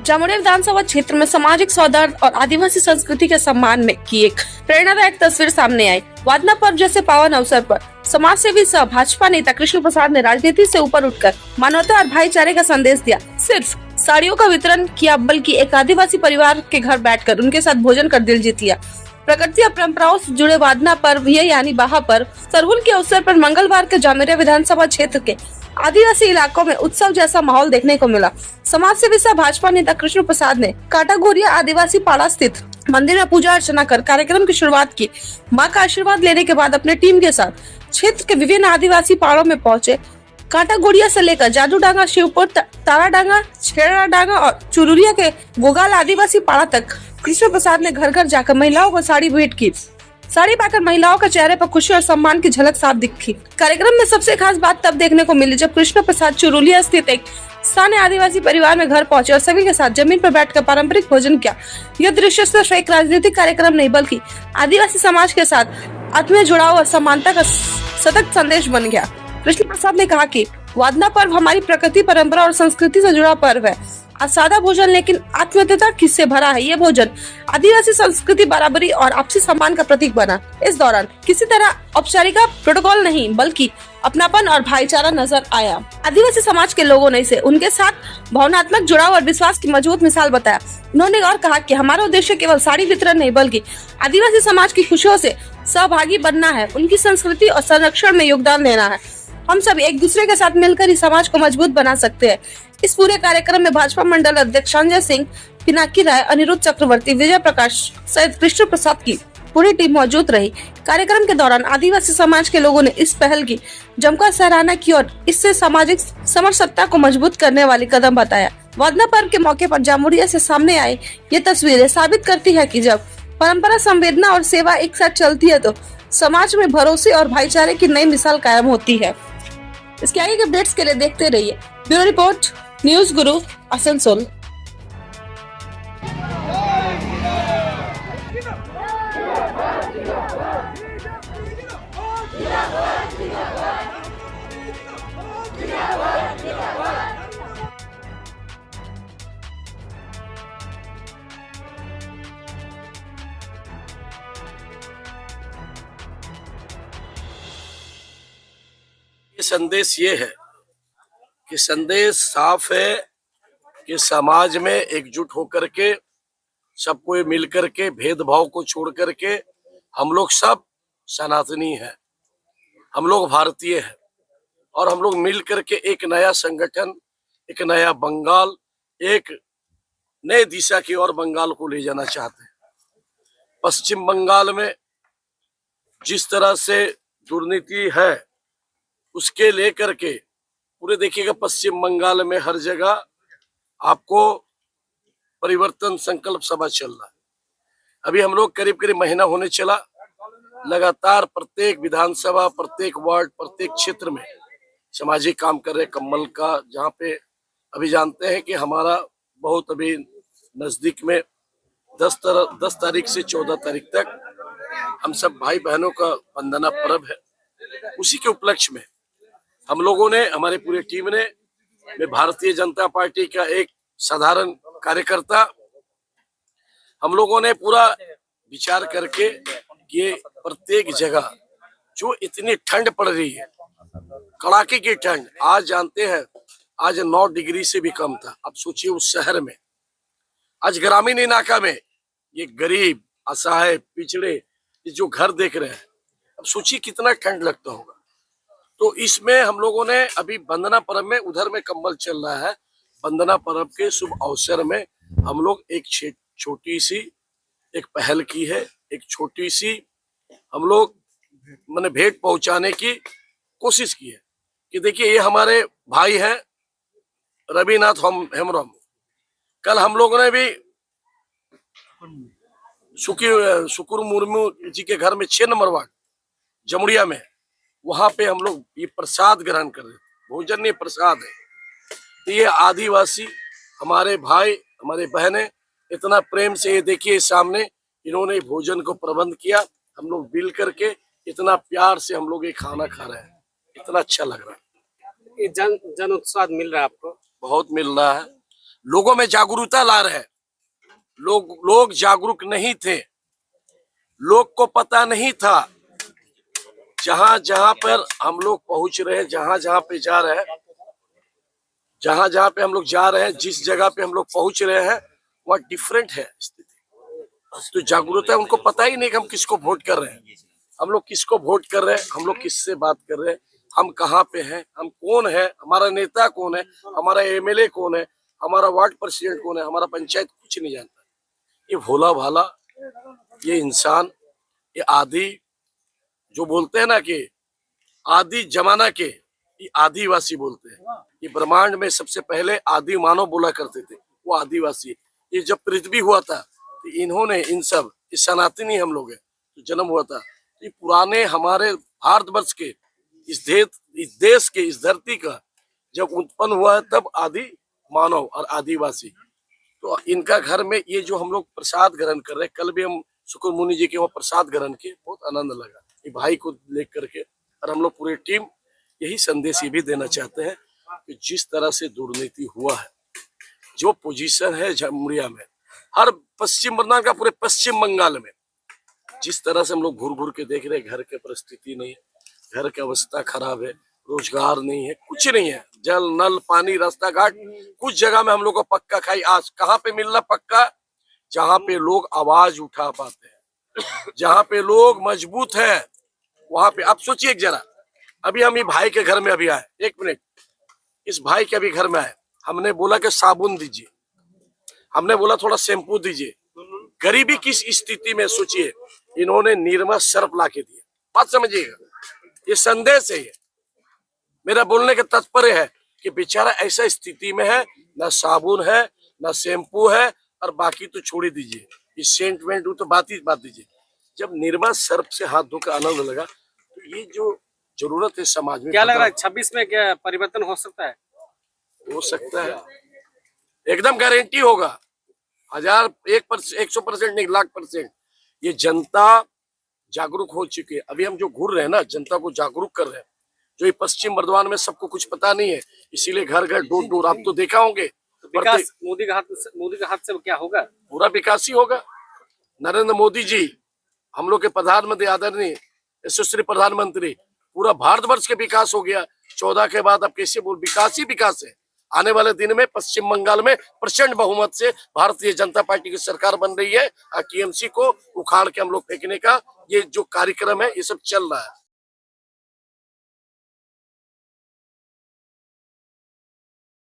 जामुड़िया विधानसभा क्षेत्र में सामाजिक सौहार्द और आदिवासी संस्कृति के सम्मान में की एक प्रेरणादायक तस्वीर सामने आई। वादना पर्व जैसे पावन अवसर पर समाज सेवी सह भाजपा नेता कृष्ण प्रसाद ने राजनीति से ऊपर उठकर मानवता और भाईचारे का संदेश दिया। सिर्फ साड़ियों का वितरण किया, बल्कि एक आदिवासी परिवार के घर बैठकर उनके साथ भोजन कर दिल जीत लिया। प्रकृति और परंपराओं से जुड़े वादना पर्व यानी बाहा पर्व सरहुल के अवसर पर मंगलवार के जामुड़िया विधानसभा क्षेत्र के आदिवासी इलाकों में उत्सव जैसा माहौल देखने को मिला। समाज सेवी सह भाजपा नेता कृष्ण प्रसाद ने काटागोरिया आदिवासी पाड़ा स्थित मंदिर में पूजा अर्चना कर कार्यक्रम की शुरुआत की। मां का आशीर्वाद लेने के बाद अपने टीम के साथ क्षेत्र के विभिन्न आदिवासी पहाड़ों में पहुंचे। काटागोरिया से लेकर जादू डांगा, शिवपुर, तारा डांगा, छेड़ा डांगा और चुरुरिया के गोगाल आदिवासी पाड़ा तक कृष्ण प्रसाद ने घर घर जाकर महिलाओं को साड़ी भेंट की। साड़ी पाकर महिलाओं के चेहरे पर खुशी और सम्मान की झलक साफ दिखी। कार्यक्रम में सबसे खास बात तब देखने को मिली जब कृष्ण प्रसाद चुरुलिया स्थित एक स्थानीय आदिवासी परिवार में घर पहुंचे और सभी के साथ जमीन पर बैठकर पारंपरिक भोजन किया। यह दृश्य सिर्फ एक राजनीतिक कार्यक्रम नहीं, बल्कि आदिवासी समाज के साथ आत्मीय जुड़ाव और समानता का सतत संदेश बन गया। कृष्ण प्रसाद ने कहा कि वादना पर्व हमारी प्रकृति, परंपरा और संस्कृति से जुड़ा पर्व है। आज सादा भोजन लेकिन आत्मीयता किससे भरा है। ये भोजन आदिवासी संस्कृति, बराबरी और आपसी सम्मान का प्रतीक बना। इस दौरान किसी तरह औपचारिक प्रोटोकॉल नहीं, बल्कि अपनापन और भाईचारा नजर आया। आदिवासी समाज के लोगों ने इसे उनके साथ भावनात्मक जुड़ाव और विश्वास की मजबूत मिसाल बताया। उन्होंने और कहा कि हमारा उद्देश्य केवल साड़ी वितरण नहीं, बल्कि आदिवासी समाज की खुशियों से सहभागी बनना है, उनकी संस्कृति और संरक्षण में योगदान देना है। हम सब एक दूसरे के साथ मिलकर इस समाज को मजबूत बना सकते हैं। इस पूरे कार्यक्रम में भाजपा मंडल अध्यक्ष संजय सिंह, पिनाकी राय, अनिरुद्ध चक्रवर्ती, विजय प्रकाश सहित कृष्ण प्रसाद की पूरी टीम मौजूद रही। कार्यक्रम के दौरान आदिवासी समाज के लोगों ने इस पहल की जमकर सराहना की और इससे सामाजिक समरसत्ता को मजबूत करने वाली कदम बताया। वादना पर्व के मौके पर जामुड़िया से सामने आई ये तस्वीरें साबित करती है कि जब परंपरा, संवेदना और सेवा एक साथ चलती है तो समाज में भरोसे और भाईचारे की नई मिसाल कायम होती है। इसके आगे के अपडेट्स के लिए देखते रहिए ब्यूरो रिपोर्ट न्यूज गुरु आसनसोल। ये संदेश ये है कि संदेश साफ है कि समाज में एकजुट होकर के सबको मिल करके भेदभाव को छोड़ करके हम लोग सब सनातनी हैं, हम लोग भारतीय हैं और हम लोग मिल करके एक नया संगठन, एक नया बंगाल, एक नए दिशा की ओर बंगाल को ले जाना चाहते हैं। पश्चिम बंगाल में जिस तरह से दुर्नीति है उसके लेकर के पूरे देखिएगा पश्चिम बंगाल में हर जगह आपको परिवर्तन संकल्प सभा चल रहा है। अभी हम लोग करीब करीब महीना होने चला, लगातार प्रत्येक विधानसभा, प्रत्येक वार्ड, प्रत्येक क्षेत्र में सामाजिक काम कर रहे। कम्बल का जहाँ पे अभी जानते हैं कि हमारा बहुत अभी नजदीक में 10 तारीख से 14 तारीख तक हम सब भाई बहनों का वंदना पर्व है। उसी के उपलक्ष्य में हम लोगों ने, हमारी पूरी टीम ने, मैं भारतीय जनता पार्टी का एक साधारण कार्यकर्ता, हम लोगों ने पूरा विचार करके ये प्रत्येक जगह जो इतनी ठंड पड़ रही है, कड़ाके की ठंड, आज जानते हैं आज 9 डिग्री से भी कम था। अब सोचिए उस शहर में, आज ग्रामीण इलाका में ये गरीब, असहाय, पिछड़े ये जो घर देख रहे हैं, अब सोचिए कितना ठंड लगता होगा। तो इसमें हम लोगों ने अभी वंदना पर्व में, उधर में कंबल चल रहा है, वंदना पर्व के शुभ अवसर में हम लोग एक छोटी सी एक पहल की है। एक छोटी सी हम लोग मैंने भेंट पहुंचाने की कोशिश की है कि देखिए ये हमारे भाई हैं रविनाथ हेम्ब्रम। कल हम लोगों ने भी सुकुर मुर्मू जी के घर में 6 नंबर वार्ड जमुड़िया में, वहां पे हम लोग ये प्रसाद ग्रहण कर रहे थे। भोजन नहीं, प्रसाद है। तो ये आदिवासी हमारे भाई, हमारे बहनें इतना प्रेम से, ये देखिए सामने इन्होंने भोजन को प्रबंध किया। हम लोग मिल करके इतना प्यार से हम लोग ये खाना खा रहे हैं, इतना अच्छा लग रहा है। जन उत्साह मिल रहा है आपको? बहुत मिल रहा है। लोगों में जागरूकता ला रहे हैं। लोग जागरूक नहीं थे, लोग को पता नहीं था। जहां जहां पर हम लोग पहुंच रहे हैं, जहां जहां पे जा रहे हैं, जहां जहां पे हम लोग जा रहे हैं, जिस जगह पे हम लोग पहुंच रहे हैं, वह डिफरेंट है स्थिति। तो जागरूकता है, उनको पता ही नहीं कि हम किसको वोट कर रहे हैं, हम लोग किसको वोट कर रहे हैं, हम लोग किससे बात कर रहे हैं, हम कहाँ पे हैं, हम कौन है, हमारा नेता कौन है, हमारा एमएलए कौन है, हमारा वार्ड प्रेसिडेंट कौन है, हमारा पंचायत कुछ नहीं जानता। ये भोला भाला, ये इंसान, ये आदि, जो बोलते हैं ना कि आदि जमाना के, ये आदिवासी बोलते हैं। ये ब्रह्मांड में सबसे पहले आदि मानव बोला करते थे, वो आदिवासी। ये जब पृथ्वी हुआ था तो इन्होंने, इन सब, ये सनातनी हम लोग हैं, तो जन्म हुआ था। ये पुराने हमारे भारतवर्ष के, इस देश के, इस धरती का जब उत्पन्न हुआ है, तब आदि मानव और आदिवासी। तो इनका घर में ये जो हम लोग प्रसाद ग्रहण कर रहे हैं, कल भी हम शुक्र मुनि जी के वहाँ प्रसाद ग्रहण किए, बहुत आनंद लगा ये भाई को लेकर करके। और हम लोग पूरी टीम यही संदेश ये भी देना चाहते हैं कि जिस तरह से दुर्नीति हुआ है, जो पोजीशन है जमुरिया में, हर पश्चिम बंगाल का, पूरे पश्चिम बंगाल में, जिस तरह से हम लोग घूर घूर के देख रहे हैं, घर की परिस्थिति नहीं है, घर की अवस्था खराब है, रोजगार नहीं है, कुछ नहीं है, जल नल पानी रास्ता घाट, कुछ जगह में हम लोग को पक्का खाई। आज कहाँ पे मिलना पक्का? जहाँ पे लोग आवाज उठा पाते हैं, जहाँ पे लोग मजबूत है, वहां पे। आप सोचिए एक जरा, अभी हम ये भाई के घर में अभी आए, एक मिनट, इस भाई के अभी घर में आए, हमने बोला कि साबुन दीजिए, हमने बोला थोड़ा शैम्पू दीजिए। गरीबी किस स्थिति में, सोचिए, इन्होंने निरमा सर्फ ला के दिया। बात समझिएगा, ये संदेश है, ये मेरा बोलने का तात्पर्य है कि बेचारा ऐसा स्थिति में है, ना साबुन है, ना शैम्पू है, और बाकी तो छोड़ ही दीजिए, ये सेंट वेंट तो बात दीजिए। जब निर्मा सर्फ से हाथ धोकर आनंद लगा, तो ये जो जरूरत है समाज में, क्या लग रहा है 26 में क्या परिवर्तन हो सकता है? हो सकता है, एकदम गारंटी होगा, 100% नहीं, 1,00,000%। ये जनता जागरूक हो चुकी है। अभी हम जो घूर रहे हैं ना, जनता को जागरूक कर रहे हैं। जो ये पश्चिम बर्धमान में सबको कुछ पता नहीं है, इसीलिए घर घर डोर डोर, आप तो देखा होंगे, तो विकास मोदी के हाथ से क्या होगा? पूरा विकास ही होगा। नरेंद्र मोदी जी, हम लोग के प्रधानमंत्री आदरणीय यशस्वी प्रधानमंत्री, पूरा भारतवर्ष के विकास हो गया 14 के बाद। अब कैसे बोल, विकास ही विकास है। आने वाले दिन में पश्चिम बंगाल में प्रचंड बहुमत से भारतीय जनता पार्टी की सरकार बन रही है। टीएमसी को उखाड़ के हम लोग फेंकने का ये जो कार्यक्रम है, ये सब चल रहा है।